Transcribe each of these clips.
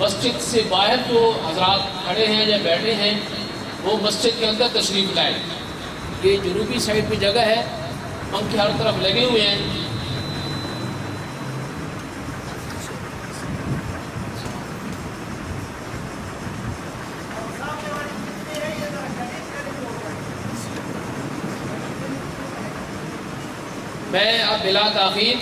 مسجد سے باہر جو حضرات کھڑے ہیں یا بیٹھے ہیں وہ مسجد کے اندر تشریف لائیں۔ یہ جنوبی سائڈ پہ جگہ ہے، پنکھے ہر طرف لگے ہوئے ہیں۔ میں اب بلا تاخیر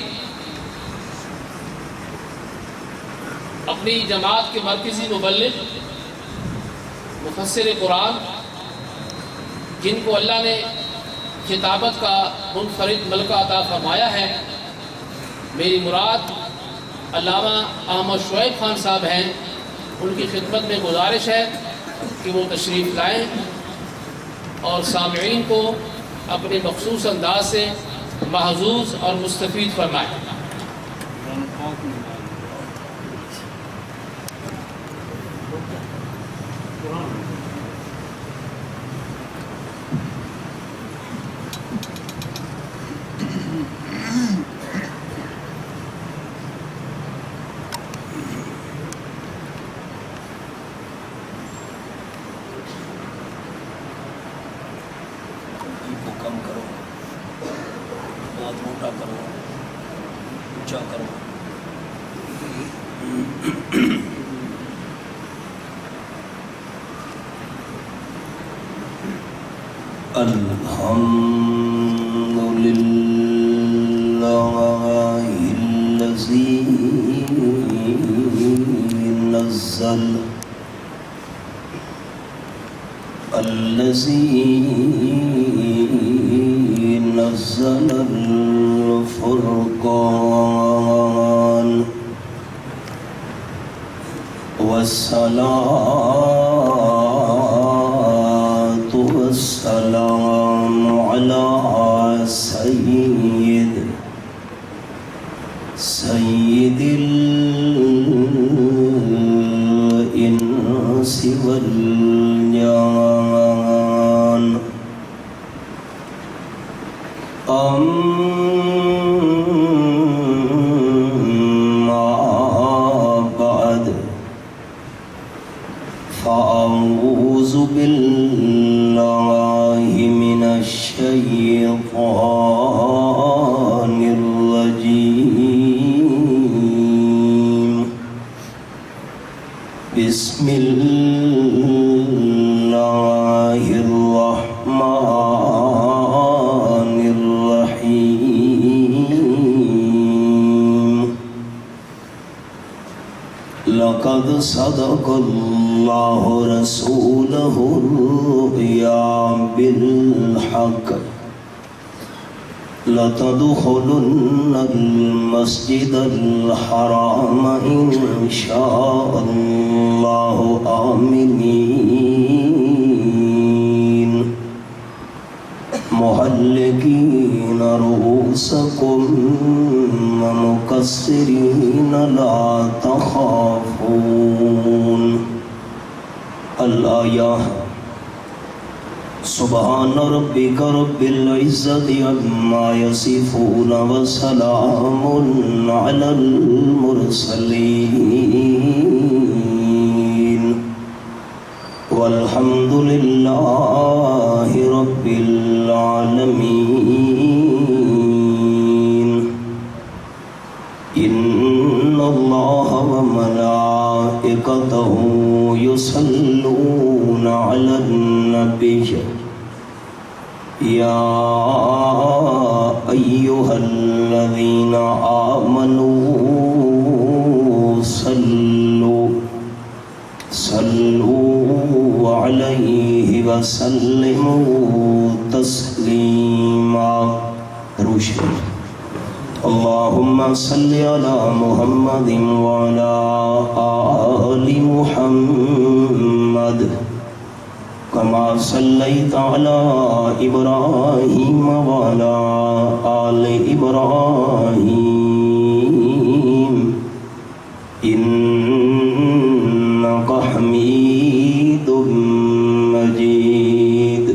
اپنی جماعت کے مرکزی مبلغ مفسر قرآن، جن کو اللہ نے خطابت کا منفرد ملکہ عطا فرمایا ہے، میری مراد علامہ احمد شعیب خان صاحب ہیں، ان کی خدمت میں گزارش ہے کہ وہ تشریف لائیں اور سامعین کو اپنے مخصوص انداز سے محظوظ اور مستفید فرمائیں۔ کم کرو، بہت موٹا کرو، اونچا کرو۔ الحمد للہ الذی نزل الفرقان والصلاة والسلام على سيد الإنس والجان، أما بعد، فأعوذ بالله من الشيطان الرجيم، بسم الله الرحمن الرحيم، لقد صدق الله رسوله الرؤيا بالحق، لتدخلن المسجد الحرام إن شاء الله آمنين محلقين رؤوسكم ومقصرين لا تخافون۔ الآية۔ سبحان ربك رب العزة عما يصفون وسلام على المرسلين والحمد لله رب العالمين۔ إن الله وملائكته يصلون على النبي، يا أيها الذين آمنوا صلوا عليه وسلموا تسليما۔ روشن۔ اللهم صل على محمد وعلى آل محمد كما صليت على إبراهيم وعلى آل إبراهيم إنك حميد مجيد۔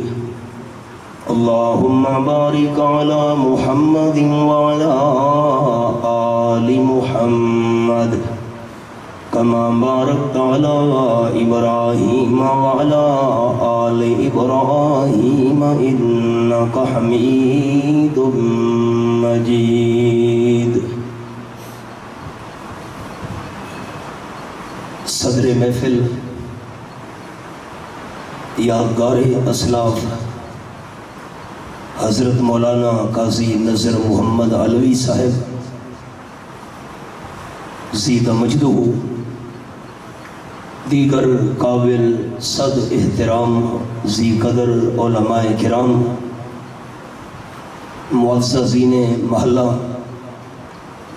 اللهم بارك على محمد وعلى آل محمد كما باركت على إبراهيم وعلى آل إبراهيم إنك حميد مجيد. صدر محفل یادگار اسلاف حضرت مولانا قاضی نذر محمد علوی صاحب زیدہ مجدہ، دیگر قابل صد احترام ذی قدر علماء کرام، معززین محلہ،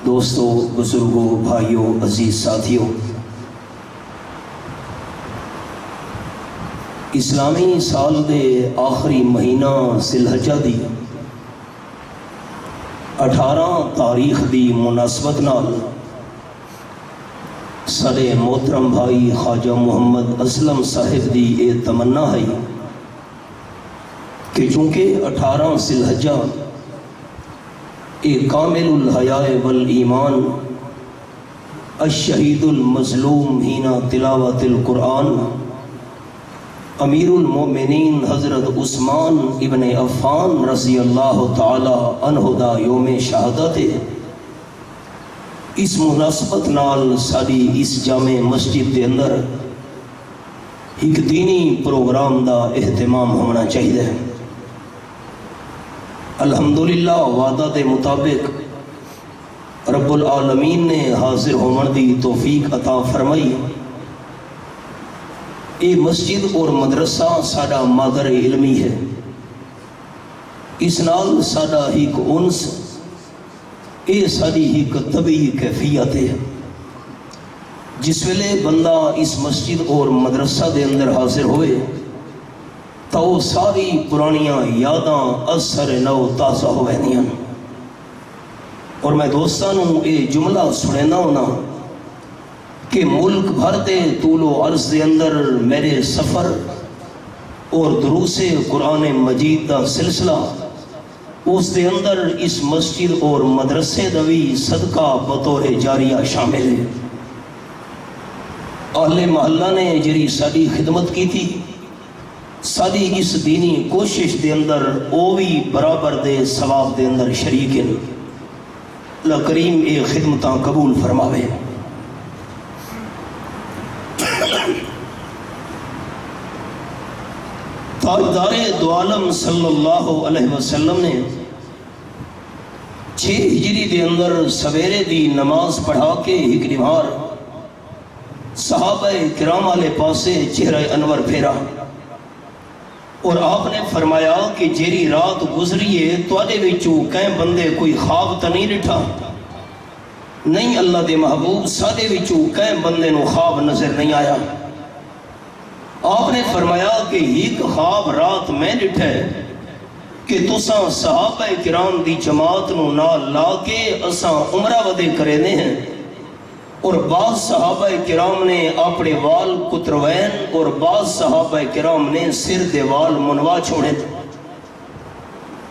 دوستوں، بزرگوں، بھائیوں، عزیز ساتھیوں، اسلامی سال دے آخری مہینہ ذی الحجہ دی 18 تاریخ دی مناسبت نال سارے محترم بھائی خواجہ محمد اسلم صاحب دی اے تمنا ہے کہ چونکہ 18 ذی الحجہ اے کامل الحیاء والایمان الشہید المظلوم ہینا تلاوت القرآن امیر المومنین حضرت عثمان ابن عفان رضی اللہ تعالی عنہ دا یوم شہادت ہے. اس مناسبت نال ساری اس جامع مسجد دے اندر ایک دینی پروگرام دا اہتمام ہونا چاہیے. الحمدللہ وعدہ دے مطابق رب العالمین نے حاضر ہونے دی توفیق عطا فرمائی. اے مسجد اور مدرسہ ساڈا مادر علمی ہے. اس نال ساڈا ایک انس، اے ساری ایک طبعی کیفیت ہے. جس ویلے بندہ اس مسجد اور مدرسہ دے اندر حاضر ہوئے تو ساری پرانیاں یاداں اثر نو تازہ ہو ویندیاں. اور میں دوستانوں اے جملہ سنینا ہونا کہ ملک بھر دے طول و عرض دے اندر میرے سفر اور دروس قرآن مجید دا سلسلہ اس دے اندر اس مسجد اور مدرسے دوی صدقہ بطور جاریہ شامل ہے. اہل محلہ نے جری ساری خدمت کی تھی، ساری اس دینی کوشش دے اندر او بھی برابر دے ثواب دے اندر شریک ہیں. اللہ کریم اے خدمتاں قبول فرماوے. تاجدار دو عالم صلی اللہ علیہ وسلم نے 6 ہجری دے اندر سویرے دی نماز پڑھا کے ایک نمار صحابہ کرام والے پاسے چہرہ انور پھیرا اور آپ نے فرمایا کہ جیری رات گزریے تواڈے وچوں کہیں بندے کوئی خواب تا نہیں ڈٹھا؟ نہیں اللہ دے محبوب، سادے وچوں کہیں بندے نو خواب نظر نہیں آیا. آپ نے فرمایا کہ ایک خواب رات میں ڈٹھا ہے کہ تساں صحابہ کرام دی جماعت نو نال لا کے اساں عمرہ ودے کرینے ہیں اور بعض صحابہ کرام نے اپنے وال کتروین اور بعض صحابہ کرام نے سر دے وال منوا چھوڑے.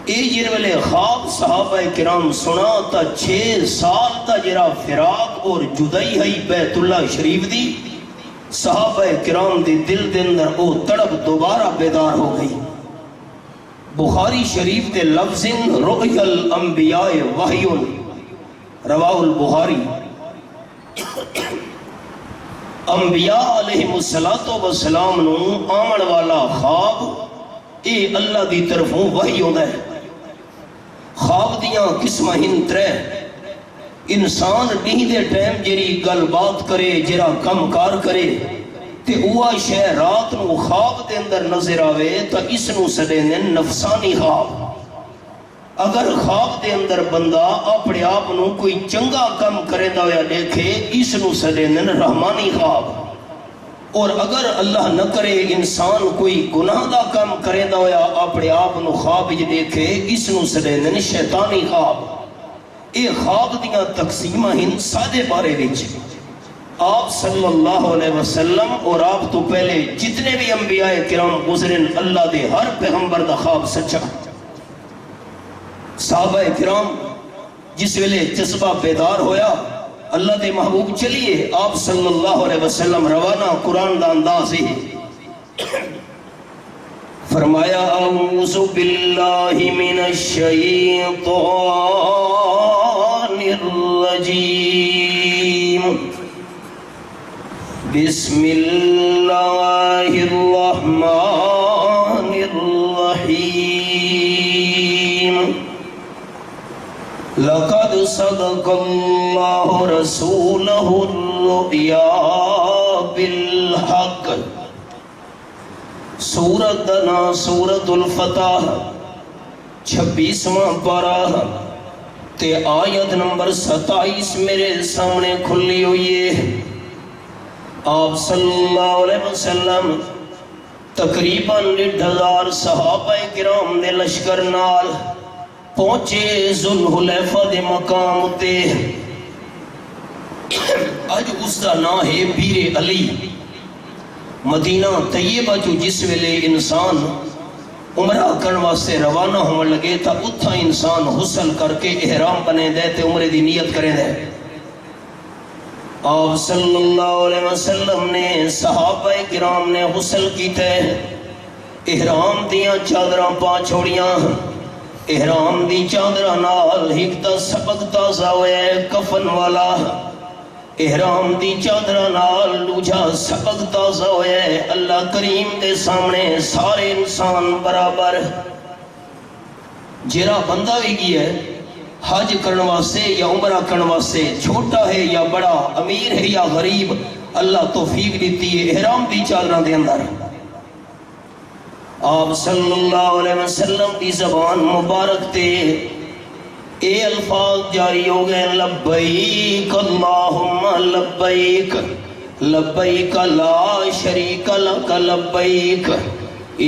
اے جن والے خواب صحابہ کرام سنا تا 6 سال تا جرا فراق اور جدائی ہے بیت اللہ شریف دی صحابہ کرام دی دل دے اندر او تڑپ دوبارہ بیدار ہو گئی. بخاری شریف دے لفظ رؤیا الانبیاء وحی رواہ البخاری. انبیاء علیہ السلام نو آمن والا خواب اے اللہ دی طرفوں وحی ہوتا ہے. خواب دیاں قسمہ ہن 3. انسان نہیں دے ٹائم جری گل بات کرے، جرا کم کار کرے تے اوہ شے رات نو خواب دے اندر نظر آوے تو اس نو سدینے نفسانی خواب. اگر خواب دے اندر بندہ اپنے آپ نو کوئی چنگا کم کرے دا یا دیکھے اس نو سدینے رحمانی خواب. اور اگر اللہ نہ کرے انسان کوئی گناہ دا کم کرے دا یا اپنے آپ نو خواب یہ دیکھے اس نو سدینے شیطانی خواب. اے خواب دیاں تقسیمہ ہن سادے بارے وچ آپ صلی اللہ علیہ وسلم اور آپ تو پہلے جتنے بھی انبیاء کرام گزرن اللہ دے ہر پیغمبر دا خواب سچا. صحابہ کرام جس ویلے جذبہ بیدار ہویا اللہ دے محبوب چلیے آپ صلی اللہ علیہ وسلم روانہ قرآن دا انداز ہے فرمایا اعوذ باللہ من الشیطان الرجیم بسم اللہ الرحمن الرحیم لقد صدق اللہ رسولہ الرؤیا بالحق سورت نا سورت الفتح 26واں پارہ تے آیت نمبر 27 میرے سامنے کھلی ہوئی ہے۔ آپ صلی اللہ علیہ وسلم تقریباً 1,000 صحابہ کرام دے لشکر نال پہنچے ذوالحلیفہ دے مقام تے۔ اج اس دا نام ہے پیر علی۔ مدینہ طیبہ جو جس ویلے انسان عمرہ کرن واسطے روانہ ہون لگے تا اتھا انسان غسل کر کے احرام بنے دے تے عمرے دی نیت کریں دے۔ آپ صلی اللہ علیہ وسلم نے صحابہ کرام نے غسل کیتے، احرام دیاں چادراں پا چھوڑیاں، احرام دی چادراں نال ایک تا سبق تازہ ہوئے کفن والا، احرام دی چادراں نال دوجا سبق تازہ ہوئے اللہ کریم دے سامنے سارے انسان برابر۔ جیرا بندہ بھی گیا ہے حج کرن واسطے یا عمرہ کرن واسطے، چھوٹا ہے یا بڑا، امیر ہے یا غریب، اللہ توفیق دیتی ہے احرام دی چادراں دے اندر۔ آپ صلی اللہ علیہ وسلم دی زبان مبارک تے اے الفاظ جاری ہو گئے لبیک اللہم لبیک لبیک لا شریک لک لبیک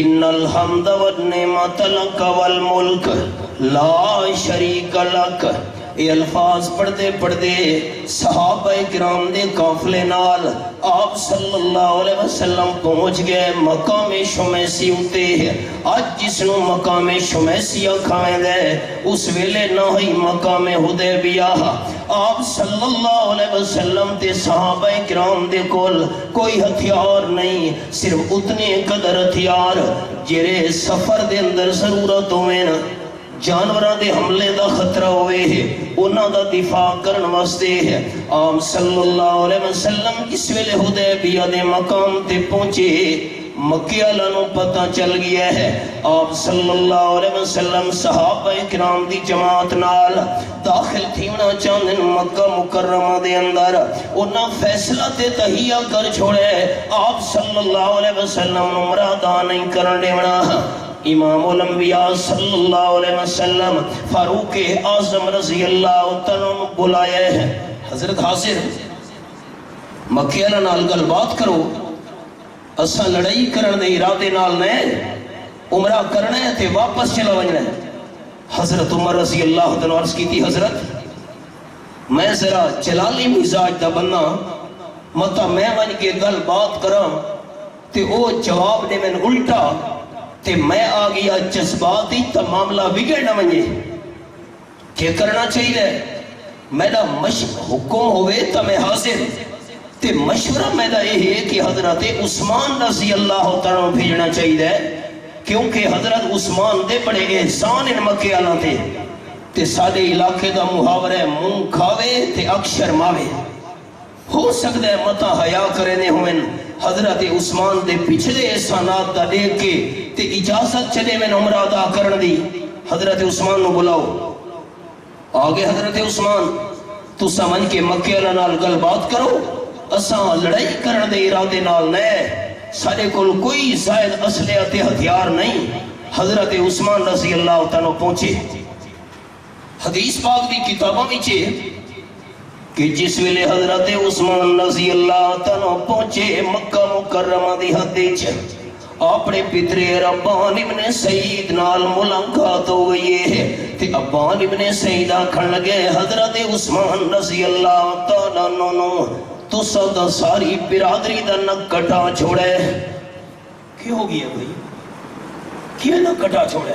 ان الحمد والنعمت لک والملک لا شریک لک۔ یہ الفاظ پڑھتے پڑھتے صحابہ کرام دے قافلے نال آپ صلی اللہ علیہ وسلم پہنچ گئے مقام شمیسی ہوتے ہیں۔ آج جس نو مقام شمیسی آکھائیں دے اس ویلے نہ ہی مقام حدیبیہ۔ آپ صلی اللہ علیہ وسلم تے صحابہ کرام دے کول کوئی ہتھیار نہیں، صرف اتنے قدر ہتھیار جرے سفر دے اندر ضرورت ہوئے نا، جانوراں دے حملے دا خطرہ ہوئے ہے، انہاں دا دفاع کرن واسطے ہے۔ آپ صلی اللہ علیہ وسلم اس ویلے حدیبیہ دے مقام تے پہنچے، مکہ والوں نو پتہ چل گیا ہے۔ آپ صلی اللہ علیہ وسلم صحابہ کرام دی جماعت نال داخل تھیونا چاندے مکہ مکرمہ دے اندر، انہاں فیصلہ تے تہیہ کر چھوڑے آپ صلی اللہ علیہ وسلم عمرہ ادا نہیں کرن دینا۔ امام الانبیاء صلی اللہ علیہ وسلم فاروق اعظم رضی اللہ تعالیٰ عنہ بلائے ہیں، حضرت حاضر مکہ والے نال گل بات کرو، اساں لڑائی کرن دے ارادے نال نے عمرہ کرنا ہے تے واپس چلا وجنا ہے۔ حضرت عمر رضی اللہ تعالیٰ عرض کی تھی حضرت میں ذرا جلالی مزاج دا بننا متا میں ون کے گل بات کراں تے او جواب دے میں الٹا تے میں آ گیا جذباتی تا معاملہ بگڑ نہ ونجے۔ کیا کرنا چاہیے؟ میرا حکم ہوئے تا میں حاضر تے مشورہ میرا یہ ہے کہ حضرت عثمان رضی اللہ تعالیٰ بھیجنا چاہیے، کیونکہ حضرت عثمان دے بڑے احسان ان مکے آنا تھے تے سارے علاقے دا محاورہ منہ کھاوے تے اکشر ماوے۔ ہو سکتا ہے متا حیا کرنے ہوئے حضرت عثمان دے پچھلے احسانات دا دیکھ کے تے اجازت چلے میں عمرہ ادا کرن دی۔ حضرت عثمان نو بلاؤ، آگے حضرت عثمان تو سمجھ کے مکے والا نال گل بات کرو، اساں لڑائی کرن دے ارادے نال نہ، سارے کول کوئی زائد اسلحہ تے ہتھیار نہیں۔ حضرت عثمان رضی اللہ تعالیٰ پہنچے۔ حدیث پاک دی کتابوں وچ کہ جس ویلے حضرت عثمان رضی اللہ تعالیٰ پہنچے مکہ مکرمہ دی حد وچ، اپنے پترے ابان ابن سعید نال ملاقات ہو گئی ہے تے ابان ابن سعید آکھن لگے حضرت عثمان رضی اللہ تعالیٰ عنہ تو سودا ساری برادری دا نک کٹا چھوڑے۔ کیا ہو گیا بھائی؟ کیا نک کٹا چھوڑے؟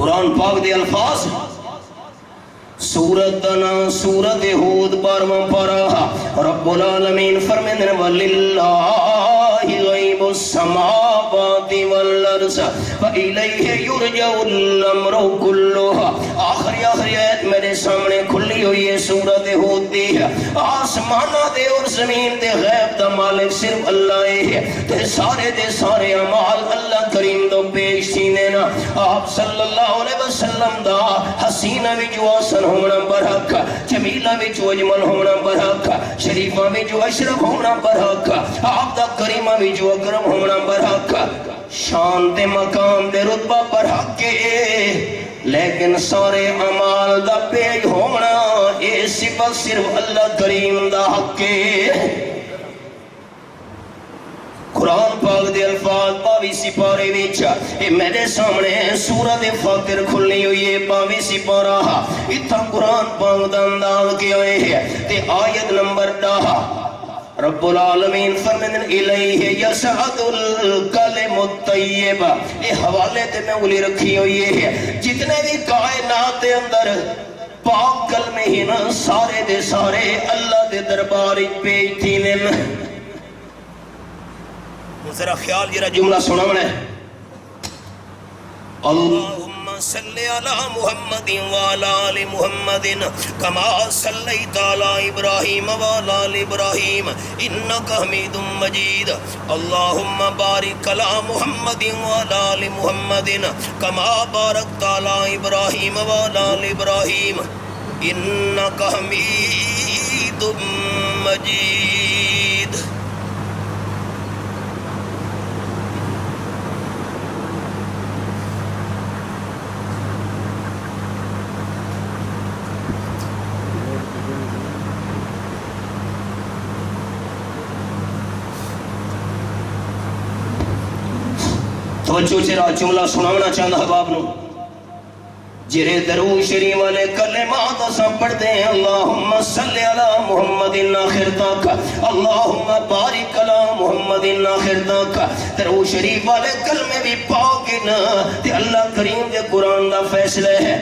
قرآن پاک دے الفاظ سورت دنا سورت ہود 12واں پارہ رب العالمین فرمائے وَلِلَّهِ غَيْبُ السَّمَاوَاتِ وَالْأَرْضِ وَإِلَيْهِ يُرْجَعُ الْأَمْرُ كُلُّهُ آخری آیت میرے سامنے کھلی ہوئی ہے سورت ہود دی آسمانہ دے اور زمین دے غیب دا مالک صرف اللہ ہے تے سارے اعمال اللہ کریم دو پیش سینے نا آپ صلی اللہ علیہ وسلم دا حسینہ وچ واسن ہونا برحق جمیلہ وچ اجمل ہونا برحق شریفہ وچ اشرف ہونا برحق آپ دا کریمہ وچ اکرم ہونا برحق شان تے مقام دے رتبہ برحق کے لیکن سارے اعمال دا پیش ہونا اے صفت صرف اللہ کریم دا حق کے قرآن پاک دے الفاظ 22 سپارے وچ اے میرے سامنے سورۃ فاطر کھلی ہوئی ہے 22 سپارہ اتھا قرآن پاک دا انداز کیا ہے تے آیت نمبر 10 رب العالمین فرمائیں الیہ یصعد الکلم الطیب اے حوالے تے میں اولی رکھی ہوئی ہے جتنے بھی کائنات دے اندر پاک کلمے ہی نا سارے دے سارے اللہ دے دربار وچ پیش تھی نے ذرا خیال جرا جملہ سنا میں اللہم صلی علی محمد وعلی آل محمد کما صلیت علی ابراہیم وعلی آل ابراہیم انک حمید مجید اللہم بارک علی محمد وعلی آل محمد کما بارکت علی ابراہیم وعلی آل ابراہیم انک حمید مجید توجہ چرا جملہ سناونا چاہتا حباب نو جرے درود شریف والے کلمات اساں پڑھتے ہیں اللہم صلی علی محمد آخر تک اللہم بارک علی محمد آخر تک درود شریف والے کلمے بھی پاک نا تے اللہ کریم دے قرآن دا فیصلہ ہے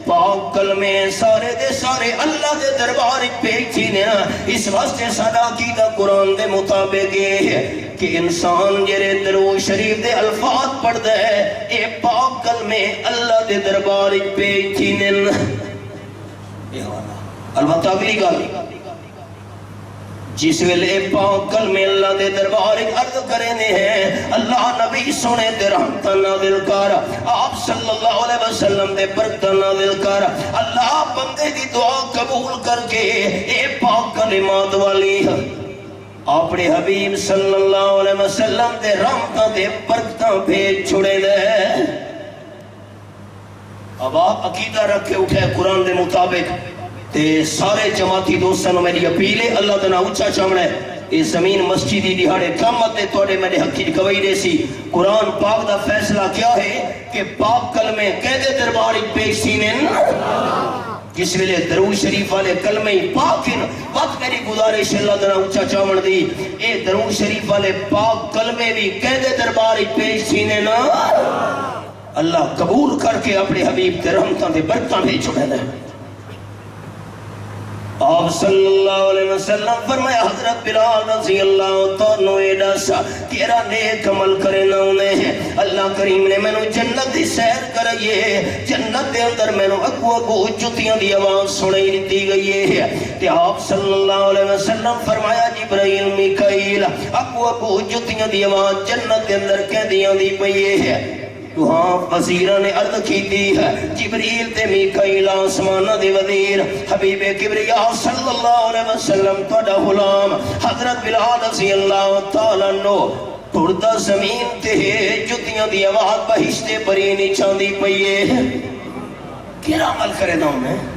پاک کلمے سارے دے سارے اللہ دے دربار پیش تھی نا اس واسطے ساڈا عقیدہ قرآن دے مطابق یہ ہے کہ انسان جرے درود شریف دے الفاظ پڑھ دے اے پاک کلمے اللہ دے دربار پیش تھی نا البتہ اگلی گل جس ویلے پاک کلمے اللہ دے دربار عرض کرنے ہیں اللہ نبی سونے دے رحمت نازل کر آپ صلی اللہ علیہ وسلم دے برکت نازل کر اللہ بندے دی دعا قبول کر کے اے پاک کلمات والی اپنے حبیب صلی اللہ علیہ وسلم دے رحمت دے برکت بھیج چھڑے دے اب آپ عقیدہ رکھے اٹھے قرآن دے مطابق تے سارے جماعتی دوستانوں میری اپیل ہے اللہ تنا اچھا چامنا ہے اس زمین مسجدی دہاڑے قیامت دے توڑے میرے حقی گواہی دے سی قرآن پاک دا فیصلہ کیا ہے کہ پاک کلمے قید دربار پیش سینن جس ویلے درود شریف والے کلمے پاک ہیں وقت میری گزارش اللہ تنا اچھا چامن دی اے درود شریف والے پاک کلمے بھی قید دربار پیش سینن اللہ قبول کر کے اپنے حبیب کے رحمتاں دے برکتاں بھیج چھوڑے دے آپ صلی اللہ علیہ وسلم فرمایا حضرت بلال رضی اللہ تعالیٰ ایڈا سا تیرا نیک عمل کرنا انہیں ہے اللہ کریم نے میں نے جنت دی سیر کرائیے جنت دے اندر میں نے اگو جتیاں دی آواز سنائی دیتی گئی ہے کہ آپ صلی اللہ علیہ وسلم فرمایا جبرائیل میکائیل اگو جتیاں دی آواز جنت دے اندر کہدیاں دی پئیے ہے وہاں وزیرہ نے عرض کی دی ہے جبریل تے میکائیل آسمانہ دے وزیر حبیب کبریا صلی اللہ علیہ وسلم توڑا غلام حضرت بلال رضی اللہ تعالیٰ نو ٹوڑتا زمین تے جتیاں دی آواز بہشتے پری نیچان دی پئیے کیا عمل کرے دا ہوں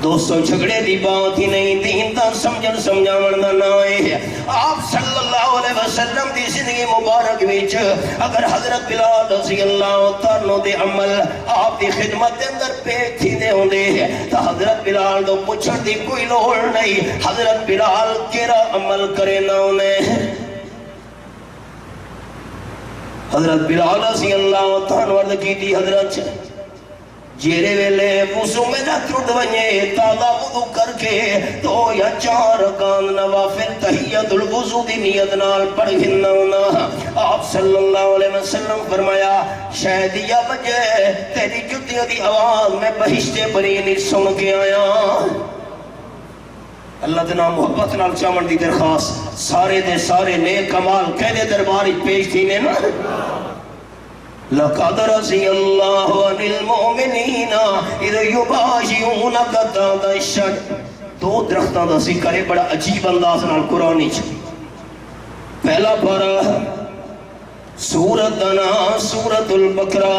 دوستو جھگڑے دی بات ہی نہیں دین دا سمجھن سمجھاون دا نائے ہے آپ صلی اللہ علیہ وسلم دی زندگی مبارک ویچ اگر حضرت بلال رضی اللہ تعالیٰ دے عمل آپ دی خدمت دے اندر پیک تھی دے ہوں دے ہے تو حضرت بلال دو پچھڑ دی کوئی لوڑ نہیں حضرت بلال کیرا عمل کرے نہ انہیں حضرت بلال رضی اللہ تعالیٰ عنہ کی دی حضرت جیرے ویلے وضو میں نہ ترد ونجے تازہ وضو کر کے 2 یا 4 رکعت نوافل تحیت الوضو دی نیت نال پڑھ گھننا آپ صلی اللہ علیہ وسلم فرمایا شاید یا بجے تیری جتیوں دی آواز میں بہشت بریلی سن کے آیا اللہ دنا محبت نال چاون دی درخواست سارے دے سارے نیک کمال کہنے درباری پیش تھینے نا لَقَدْ رَضِيَ اللَّهُ عَنِ الْمُؤْمِنِينَ اِذْ يُبَاشِعُونَكَ تَحْتَ الشَّجَرِ 2 درختاں دا ذکر ہے بڑا عجیب انداز نال قرآن وچ پہلا پارہ سورۃ سورۃ البقرہ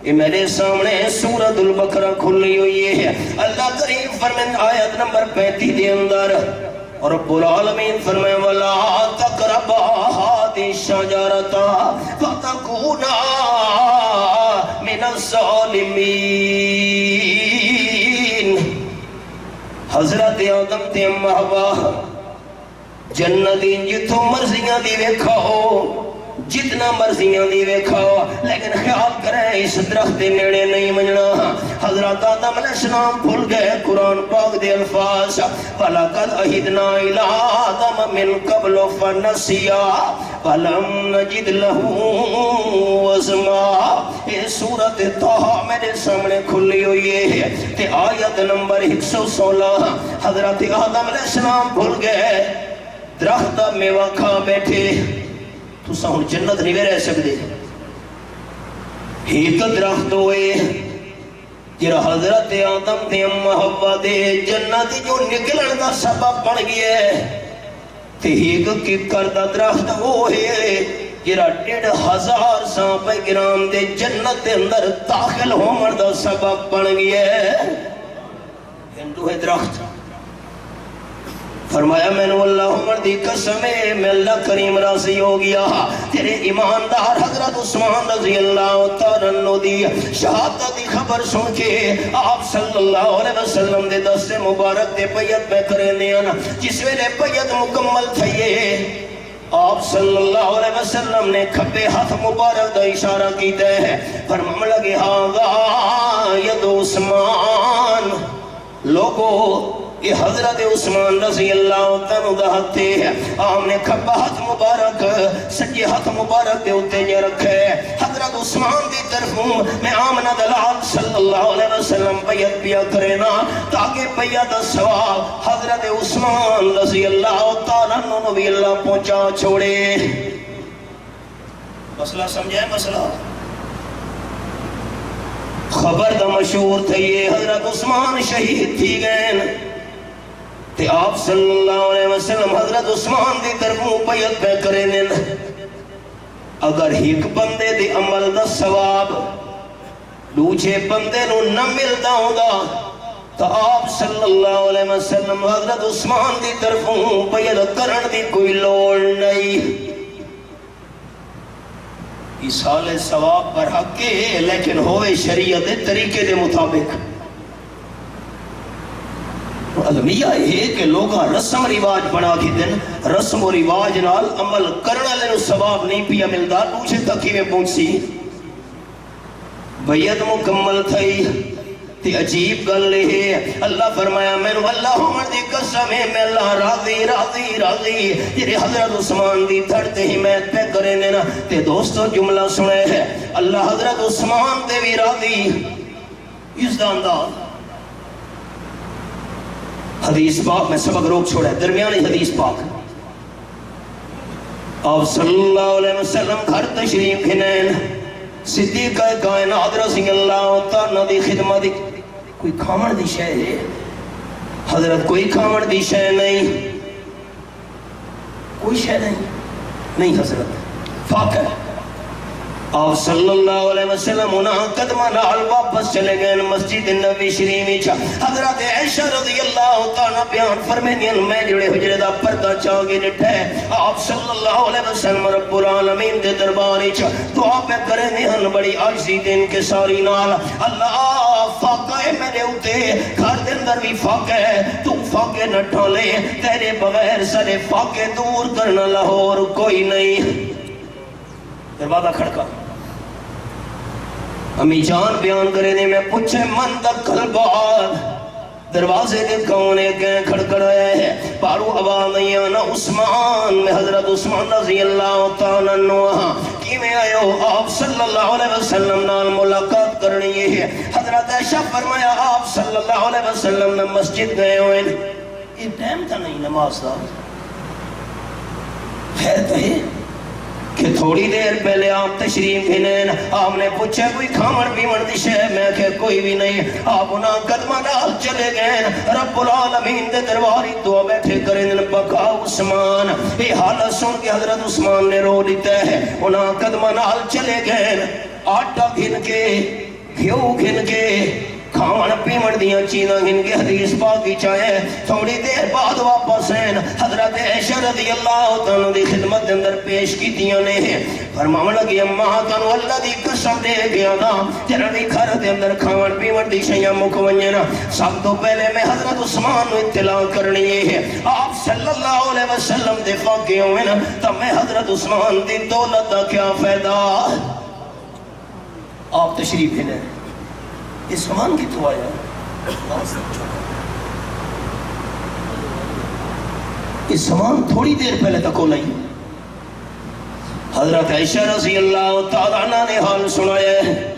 یہ میرے سامنے سورۃ البقرہ کھلی ہوئی ہے اللہ کریم فرمائے آیت نمبر 35 دے اندر اور رب العالمین فرمائے وَلَا تَقْرَبَا هَذِهِ الشَّجَرَةَ فَتَكُونَا مِنَ الظَّالِمِينَ حضرت آدم تے اما حوا جنتین جتوں مرضیاں دی ویکھاؤ جتنا مرضیاں دی ویکھاؤ لیکن خیال کریں اس درخت دے نیڑے نہیں منجنا حضرت آدم علیہ السلام بھول گئے قرآن پاک دے الفاظ وَلَقَدْ عَهِدْنَا إِلَىٰ آدَمَ مِن قَبْلُ فَنَسِيَ وَلَمْ نَجِدْ لَهُ عَزْمًا یہ سورۃ طٰہٰ میرے سامنے کھلی ہوئی ہے تے آیت نمبر 116 حضرت آدم علیہ السلام بھول گئے درخت میوہ کھا بیٹھے تو ساہن جنت نہیں رہ سکتے ایک درخت ہوئے جرا حضرت آدم تے اما حوا دے جنت جو نکلن دا سبب بن گیا ہے تے ایک ککر دا درخت ہوئے جرا 1500 صحابہ کرام دے جنت دے اندر داخل ہومن دا سبب بن گیا ہے ہندو ہے درخت فرمایا میں نے اللہ عمر دی قسم ہے میں اللہ کریم راضی ہو گیا تیرے ایماندار حضرت عثمان رضی اللہ تعالیٰ عنہ دی شہادت دی خبر سن کے آپ صلی اللہ علیہ وسلم دے دست مبارک دے بیعت میں کرے دیانا جس ویلے بیعت مکمل تھئیے آپ صلی اللہ علیہ وسلم نے کھبے ہاتھ مبارک دا اشارہ کیتا ہے فرمان لگے ہاں ید عثمان لوگو یہ حضرت عثمان رضی اللہ تعالیٰ دا ہاتھ ہے آپ نے کھبا ہاتھ مبارک سجے ہاتھ مبارک دے اتے جے رکھے حضرت عثمان دی طرفوں میں آمنہ دلال صلی اللہ علیہ وسلم بیعت پیا کرینا تاکہ بیعت ثواب حضرت عثمان رضی اللہ تعالیٰ عنہ بھی اللہ پہنچا چھوڑے مسئلہ سمجھائے مسئلہ خبر دا مشہور تھی حضرت عثمان شہید تھی گئے تے آپ صلی اللہ علیہ وسلم حضرت عثمان دی طرفوں بیعت پہ کرے دن اگر ایک بندے دی عمل دا ثواب دوجے بندے نو نہ ملتا ہوگا تو آپ صلی اللہ علیہ وسلم حضرت عثمان دی طرفوں بیعت کرن دی کوئی لوڑ نہیں ایصال ثواب پر حق ہے لیکن ہوئے شریعت طریقے دے مطابق المیہ ہے کہ لوگاں رسم رواج بنا کی دن رسم و رواج نال عمل کرنا لے ثواب نہیں پیا ملدا دوسرے تکی میں پہنچ سی بیعت مکمل تھی تے عجیب گل ہے اللہ فرمایا میں نو اللہ عمر دی قسم ہے میں اللہ راضی راضی راضی تیرے حضرت عثمان دی دھڑتے ہی میں پہ کرے دینا تے دوستو جملہ سنے ہے اللہ حضرت عثمان دے بھی راضی اس دا انداز حدیث پاک میں سبق روک چھوڑا ہے درمیانی حدیث پاک آپ صلی اللہ علیہ وسلم گھر تشریف ہنین صدیقہ کائنات رضی اللہ تعالیٰ دی خدمت کوئی کھامن دی شے ہے حضرت کوئی کھامن دی شے نہیں کوئی شے نہیں حضرت فاقہ آپ صلی اللہ علیہ وسلم انہاں قدمہ نال واپس چلے گئے مسجد نبی شریف حضرت عائشہ رضی اللہ تعالیٰ بیان فرمائیں میں جڑے حجرے دا پردہ چاگے نٹھے آپ صلی اللہ علیہ وسلم رب العالمین دے درباری دعا پہ کریں ہن بڑی عاجزی دین کے ساری نال اللہ فاقہ ہے میرے اتے گھر دے اندر بھی فاقہ ہے تو فاقہ نہ ٹھولے تیرے بغیر سارے فاقہ دور کرنا لاہور کوئی نہیں دروازہ کھڑکا امی جان بیان کرے نے میں پوچھے من دخل بعد دروازے کے کونے گئے کھڑکڑایا ہے پارو آواز نہیں آنا عثمان میں حضرت عثمان رضی اللہ تعالیٰ عنہ کی میں آئے ہو آپ صلی اللہ علیہ وسلم نال ملاقات کرنی ہے حضرت عائشہ فرمایا آپ صلی اللہ علیہ وسلم میں مسجد گئے ہوئے یہ ٹائم تھا نہیں نماز تھا خیر کہے کہ تھوڑی دیر پہلے آپ تشریف ہنین آپ نے پوچھا کوئی کھامن پیمن دی شے میں کہ کوئی بھی نہیں آپ انہاں قدمہ ڈال چلے گئے رب العالمین دے درباری دعا بیٹھے کریں بکا عثمان یہ حالت سن کے حضرت عثمان نے رو لیتا ہے انہاں قدمہ ڈال چلے گئے آٹا گھن کے گھیو گھن کے کھانا پیمن دیاں چیزاں گن کے حدیث پاک کی چاہے تھوڑی دیر بعد واپس ہیں حضرت عائشہ رضی اللہ تعالیٰ دی خدمت دے اندر پیش کی دیاں نے فرماون لگی اماں تانوں اللہ دی قسم دے گیا نا تیرا دی گھر دے اندر کھانا پیمن دی شیاں مکونجنا سب تو پہلے میں حضرت عثمان نو اطلاع کرنی ہے آپ صلی اللہ علیہ وسلم دے فاقے ہوئے نا تب میں حضرت عثمان دی دولت دا کیا فائدہ آپ تشریف ہے اس زمان کی تو آیا اس زمان تھوڑی دیر پہلے تک ہو نہیں حضرت عائشہ رضی اللہ تعالیٰ عنہ نے حال سنایا ہے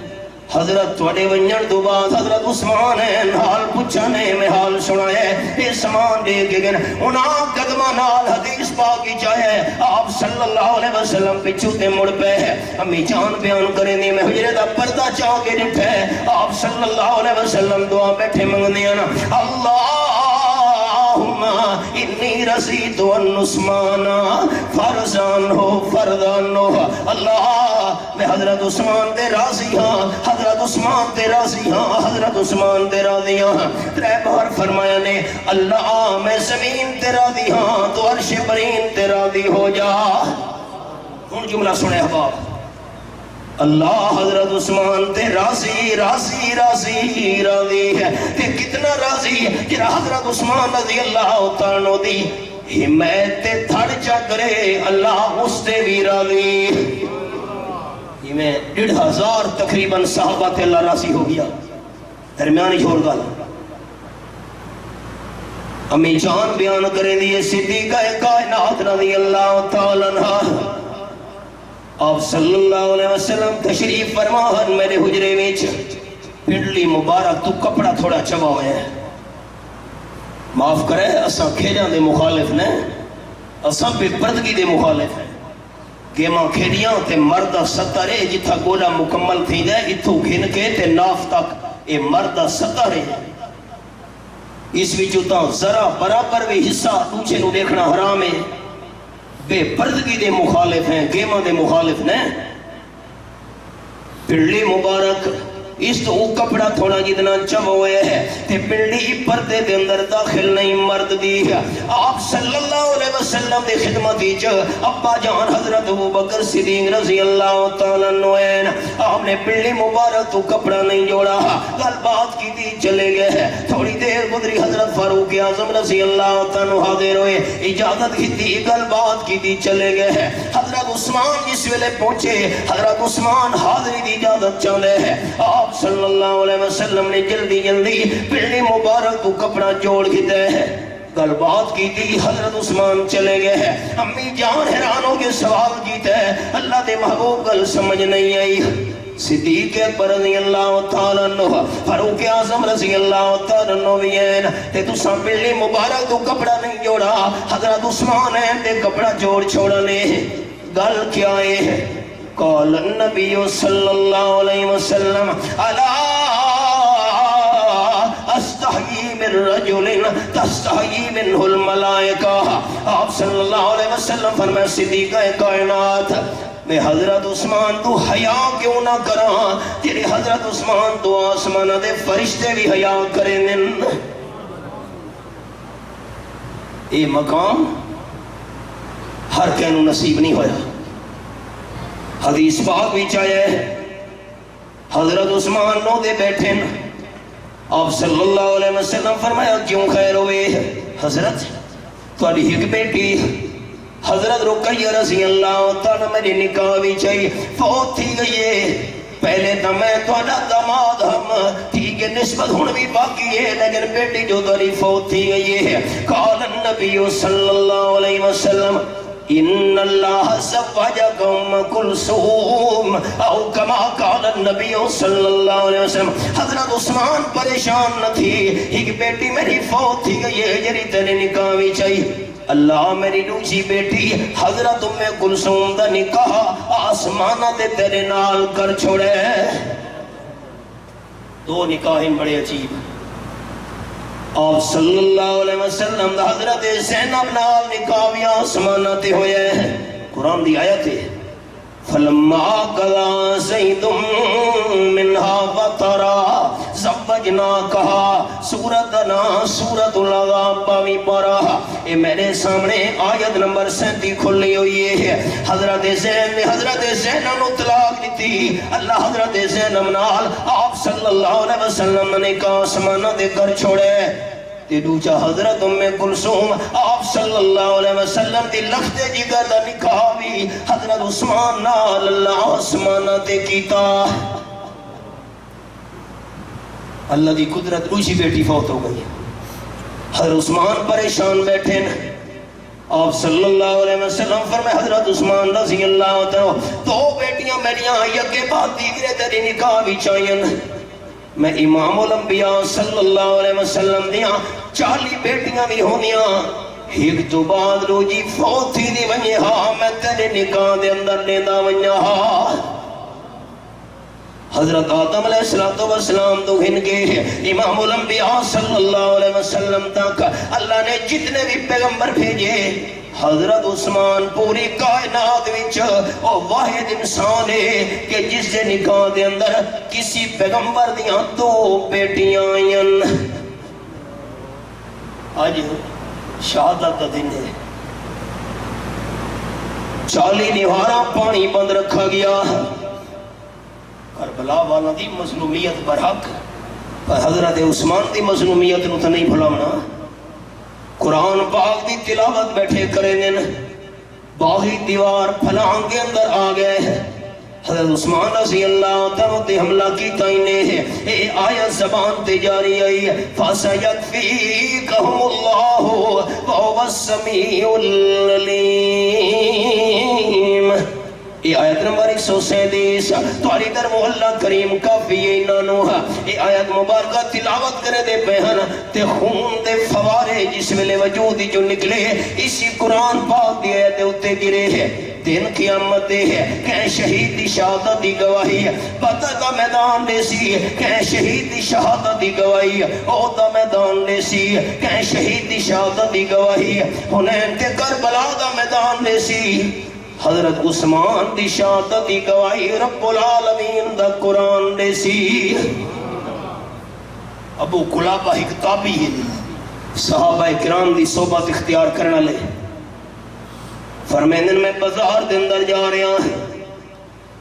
حضرت توڑے ونجن دو بعد حضرت عثمان ہے حال پچھانے میں حال سنایا ہے یہ سامان دے کے گئے انہاں قدمہ نال حدیث پاکی چاہے آپ صلی اللہ علیہ وسلم پچھوتے مڑ پہ ہے امی جان بیان کریں دی میں حجرے دا پردہ چاہ کے ڈٹھے آپ صلی اللہ علیہ وسلم دعا بیٹھے منگنے آنا اللہم انی رسید ان عثمان فرزان ہو فردان ہو اللہ میں حضرت عثمان دے راضی ہاں حضرت عثمان دے راضی ہاں حضرت عثمان دے راضی ہاں ترے بار فرمایا نے اللہ میں زمین تے راضی ہاں تو عرش برین تے راضی ہو جا ان جملہ سنے حباب اللہ حضرت عثمان تے راضی راضی راضی راضی ہے تے کتنا راضی ہے کہ حضرت عثمان رضی اللہ تعالیٰ دی حمایت تے دھڑ چا کرے اللہ اس تے بھی راضی یہ میں 1,500 تقریباً صحابہ تے اللہ راضی ہو گیا درمیانی چھوڑ گا امی جان بیان کریں دیئے صدیقہ کائنات رضی اللہ تعالیٰ عنہ آپ صلی اللہ علیہ وسلم تشریف فرماہن میرے حجرے ویچ پنڈلی مبارک تو کپڑا تھوڑا چبا ہوئے ہیں معاف کرے اساں کھیجاں دے مخالف نے اساں بے پردگی دے مخالف ہیں گیماں کھیڑیاں تے مردہ ستارے جتھا گولا مکمل تھی دے اتھو گھن کے تے ناف تک اے مردہ ستارے اس وچوتا ذرا برابر بھی حصہ دوچے نو دیکھنا حرام ہے بے پردگی دے مخالف ہیں گیمہ دے مخالف نے پنڈلی مبارک اس تو وہ کپڑا تھوڑا جتنا چم ہوئے ہے تے پنڈلی پردے دے اندر داخل نہیں مرد دی ہے آپ صلی اللہ علیہ وسلم دے خدمتی جو ابا جان حضرت ابو بکر صدیق رضی اللہ تعالیٰ عنہ آپ نے پنڈلی مبارک تو کپڑا نہیں جوڑا گل بات کی دی چلے گئے ہے تھوڑی دیر گزری حضرت فاروق اعظم رضی اللہ تعالیٰ عنہ حاضر ہوئے اجازت کی دی گل بات کی دی چلے گئے ہے حضرت عثمان جس ویلے پہنچے حضرت عثمان حاضری دی اجازت چلے ہے آپ صلی اللہ علیہ وسلم نے جلدی جلدی پنڈلی مبارک کو کپڑا جوڑ کے دے ہے گل بات کی تھی حضرت عثمان چلے گئے ہیں امی جان حیرانوں کے سوال کیتے ہیں اللہ دے محبوب گل سمجھ نہیں آئی صدیق اکبر رضی اللہ تعالیٰ عنہ فاروق اعظم رضی اللہ تعالیٰ عنہ بھی ہیں تے تو ساں پنڈلی مبارک تو کپڑا نہیں جوڑا حضرت عثمان ہیں تے کپڑا جوڑ چھوڑنے گل کیا ہے قال النبی صلی اللہ علیہ وسلم الا استحیی من رجل تستحیی منہ الملائکہ آپ صلی اللہ علیہ وسلم فرمائے صدیقہ کائنات میں حضرت عثمان تو حیا کیوں نہ کراں تیرے حضرت عثمان تو آسمان دے فرشتے بھی حیا کریں یہ مقام ہر کہنو نصیب نہیں ہویا حدیث پاک بھی چاہے حضرت عثمان نو دے بیٹھے آپ صلی اللہ علیہ وسلم فرمایا کیوں خیر ہوئے حضرت تھوڑی ایک بیٹی حضرت رقیہ رضی اللہ تعالیٰ میری نکاح بھی چاہیے فوت تھی گئی ہے پہلے تو میں تھوڑا دماد ہم ٹھیک ہے نسبت ہون بھی باقی ہے لیکن بیٹی جو داری فوت تھی گئی ہے قال النبی صلی اللہ علیہ وسلم ان اللہ زوجک ام کلثوم او کما قال النبی صلی اللہ علیہ وسلم حضرت عثمان پریشان نہ تھی ایک بیٹی میری فوت تھی گئی ہے جری تیرے نکاح بھی چاہیے اللہ میری دوسری بیٹی حضرت ام کلثوم دا نکاح آسمانہ دے تیرے نال کر چھوڑے دو نکاح بڑے عجیب آپ صلی اللہ علیہ وسلم دا حضرت زینب نال نکاح بھی آسمانہ تے ہوئے قرآن دی آیت ہے فلما قضى زید منها وطرا زوجناکها سورتنا سورت العذاب بھی پڑھا اے میرے سامنے آیت نمبر 37 کھلی ہوئی ہے حضرت زینب نے حضرت زینب نو طلاق دیتی اللہ حضرت زینب نال آپ صلی اللہ علیہ وسلم نے کہا آسمانہ دے کر چھوڑے تے دوجا حضرت ام کلثوم آپ صلی اللہ علیہ وسلم دی لخت جگر دا نکاح بھی حضرت عثمان نال اللہ آسمانہ تے کیتا اللہ دی قدرت دوسری بیٹی فوت ہو گئی حضرت عثمان پریشان بیٹھے آپ صلی اللہ علیہ وسلم فرمائے حضرت عثمان رضی اللہ عنہ دو بیٹیاں میریاں یکے بعد دیگرے تیری نکاح بھی چاہین میں امام الانبیاء صلی اللہ علیہ وسلم دیاں 40 بیٹیاں بھی ہونیاں ایک جو بعد رو جی فوت تھی دی ونجے ہاں میں تیرے نکاح دے اندر لیندہ ونجے ہاں حضرت آدم علیہ السلام تو ہن کے امام الانبیاء صلی اللہ علیہ وسلم تک اللہ نے جتنے بھی پیغمبر بھیجے حضرت عثمان پوری کائنات وچ او واحد انسان ہے کہ جس سے نکاح دے اندر کسی پیغمبر دیاں دو بیٹیاں آئین آج شہادت کا دن ہے 40 نہارا پانی بند رکھا گیا کربلا والا دی مظلومیت برحق پر حضرت عثمان دی مظلومیت نو تو نہیں بھلاونا قرآن پاک دی تلاوت بیٹھے کرے دن باہی دیوار پھلان کے اندر آ گئے حضرت عثمان رضی اللہ تعالیٰ تے حملہ کی تائنے ہے اے آیت زبان تے جاری آئی فَسَيَكْفِيكَهُمُ اللَّهُ وَهُوَ السَّمِيعُ الْعَلِيمُ یہ آیت نمبر 137 تواری در وہ اللہ کریم کافی انانو یہ آیت مبارکہ تلاوت کرے دے پہن تے خون دے فوارے جس میں وجودی جو نکلے اسی قرآن پاک دی آیت اتے گرے ہے دن قیامت دے ہے کہ شہید دی شہادت دی گواہی ہے پتہ دا میدان دے سی کہ شہید دی شہادت دی گواہی ہے او دا میدان دے سی کہ شہید دی شہادت دی گواہی ہے حنین تے کربلا دا میدان دے سی حضرت عثمان دی شہادت دی گواہی رب العالمین دا قرآن دے سی ابو قلابہ ایک تابعی ہے صحابہ کرام دی صحبت اختیار کرنا لے فرمیندن میں بازار دے اندر جا رہا ہے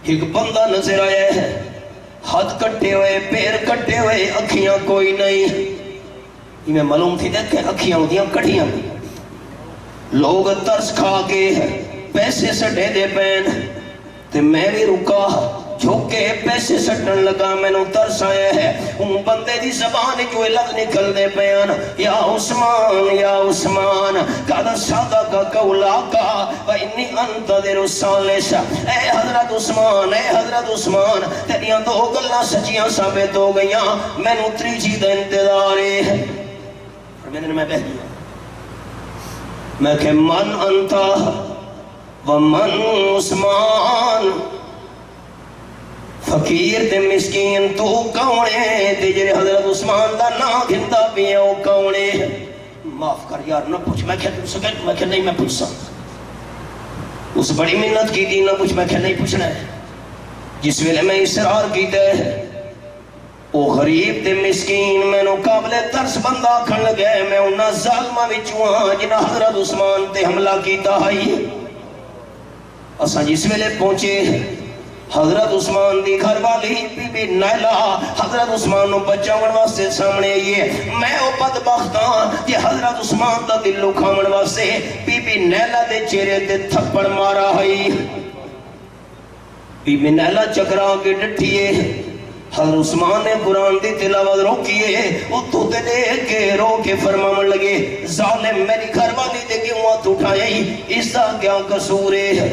ایک بندہ نظر آیا ہے ہاتھ کٹے ہوئے پیر کٹے ہوئے اکھیاں کوئی نہیں یہ میں معلوم تھی دیکھیں اکھیاں ہوتیاں کٹیاں لوگ ترس کھا کے پیسے سٹے دے پین تے میں بھی رکا جھوکے پیسے سٹن لگا میں نو ترس آیا ہے ان بندے دی زبان جو لگ نکل دے پین یا عثمان کادا سادہ کا کولا کا وَإِنِّي أَنْتَظِرُ الثَّالِثَ اے حضرت عثمان تیریاں دو گلہ سچیاں ثابت ہو گئیاں میں نو تریجی دا انتظار ہے میں بہ گیا میں کہ من انتا ومن عثمان فقیر تے مسکین تو کونے تے جنہیں حضرت عثمان دا نا گھندا بھی ہے وہ کونے معاف کر یار نہ پوچھ میں کہہ سکے میں کہہ نہیں میں پوچھ سکتا اس بڑی منت کی تھی نہ پوچھ میں کہہ نہیں پوچھنا ہے جس ویلے میں اصرار کیتا ہے او غریب تے مسکین میں نو قابل ترس بندہ کھن لگے میں انہا ظالمہ وچوان جنہ حضرت عثمان تے حملہ کیتا ہے اساں جس ویلے پہنچے حضرت عثمان دی گھر والی بی بی نیلا حضرت عثمان نو بچاون واسطے سامنے آئیے. میں او بدبخت ہاں کہ حضرت عثمان دا دل لکھاون واسطے بی بی نیلا دے چہرے تے تھپڑ مارا ہے. بی بی نیلا چکرا کے ڈٹھیے. حضرت عثمان نے قرآن دی تلاوت روکیے. اتو تے دیکھ کے رو کے فرماون لگے ظالم میری گھر والی دے کیوں ہاتھ اٹھائے, اس دا کیا قصور ہے؟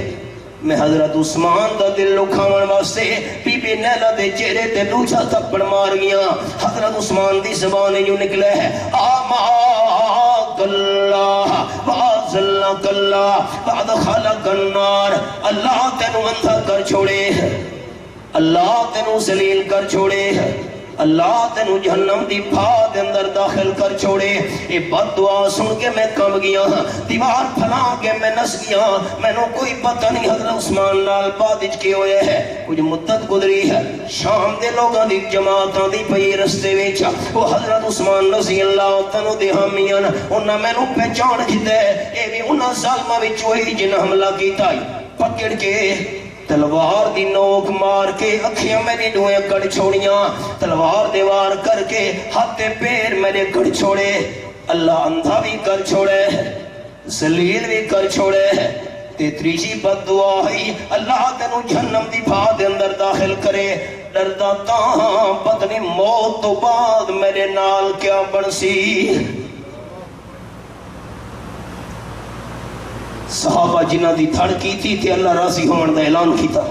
میں حضرت عثمان دا دل لکھاون واسطے بی بی نیلا دے چہرے تے دوجا تھپڑ مار گیا. حضرت عثمان دی زبان جو نکلے ہے آماک اللہ وآزلک اللہ وادخلک النار. اللہ تینو اندھا کر چھوڑے, اللہ تینو ذلیل کر چھوڑے, اللہ تینو جہنم دی بھا دے اندر داخل کر چھوڑے. اے بد دعا سن کے میں کم گیا, دیوار پھلا کے میں نس گیا. میں نو کوئی پتہ نہیں حضرت عثمان نال بادج کے ہوئے ہے. کچھ مدت گزری ہے, شام دے لوگاں دی جماعتاں دی پئی رستے وچ وہ حضرت عثمان رضی اللہ تنو دے حامیاں انہاں میں نو پہچان کیتا ہے. اے بھی انہاں ظالماں وچ ہوئی جن حملہ کیتا پکڑ کے تلوار دی نوک مار کے اکھیاں میری دوئیں کڑ چھوڑیاں, تلوار دیوار کر کے ہاتھ پیر میرے کڑ چھوڑے. اللہ اندھا بھی کر چھوڑے, ذلیل بھی کر چھوڑے. تیسری بد دعا ہے اللہ تینو جہنم دی بھا دے اندر داخل کرے. ڈردا تاں پتنی موت تو بعد میرے نال کیا بنسی. صحابہ جنہ دی دھڑ کی تھی تے اللہ راضی ہون دا اعلان کیتا.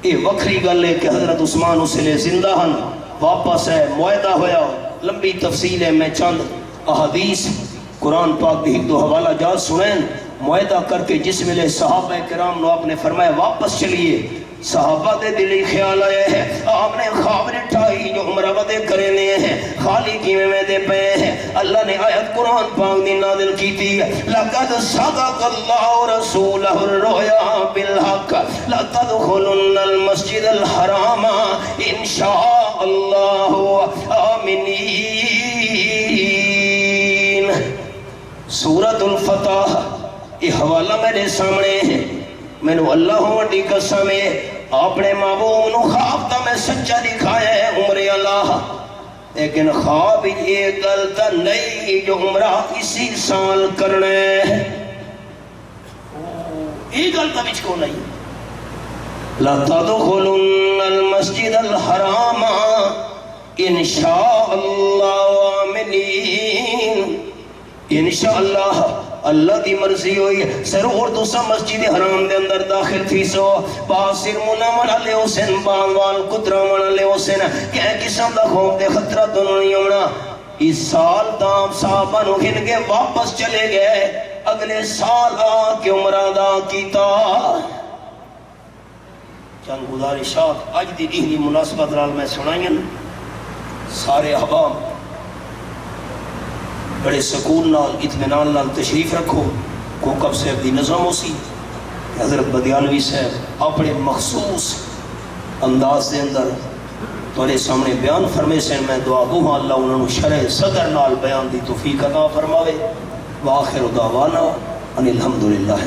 اے وکھری گل ہے کہ حضرت عثمان اس لئے زندہ ہن, واپس ہے, معاہدہ ہویا. لمبی تفصیل ہے, میں چند احادیث قرآن پاک دی ایک دو حوالہ جات سنیں. معاہدہ کر کے جس ویلے صحابہ کرام نے آپ نے فرمایا واپس چلیے, صحابہ دے دلی خیال آئے ہیں آپ نے خواب رٹھائی جو عمرہ ودے کرنے ہیں خالی کیویں میں دے پے ہیں. اللہ نے آیت قرآن پاک دی نازل کی تھی لَقَدْ صَدَقَ اللَّهُ رَسُولَهُ الرُّؤْيَا بِالْحَقِّ لَتَدْخُلُنَّ الْمَسْجِدَ الْحَرَامَ إِنْ شَاءَ اللَّهُ آمِنِينَ. سورۃ الفتح یہ حوالہ میرے سامنے ہے. میں نے اللہ ہوندی قسم ہے اپنے معبود نو خواب تا میں سچا دکھایا ہے عمرے اللہ, لیکن خواب یہ گلتا نہیں جو عمرہ اسی سال کرنے ہے. یہ گلتا بچ کو نہیں. لَتَدْخُلُنَّ الْمَسْجِدَ الْحَرَامَ انشاء اللہ آمنین. انشاءاللہ اللہ دی مرضی ہوئی ضرور دوسرا مسجد حرام دے اندر داخل تھی سو. باسر منامن علیہ حسین بانوال قدرامن علیہ حسین کہ قسم دا خوف دے خطرہ دونوں نہیں ہونا. اس سال دام صحابہ نو گھن کے واپس چلے گئے, اگلے سال آ کے عمرہ دا کیتا. چند گزارشات آج دی دینی مناسبت رال میں سنائیں. سارے احباب بڑے سکون نال اطمینان نال تشریف رکھو. کوکب صاحب دی نظم سی حضرت بدیالوی صاحب اپنے مخصوص انداز دے اندر تھوڑے سامنے بیان فرمے سے. میں دعا ہوں اللہ انہوں نے شرح صدر نال بیان دی توفیق عطا فرماوے. وآخر دعوانا ان الحمدللہ.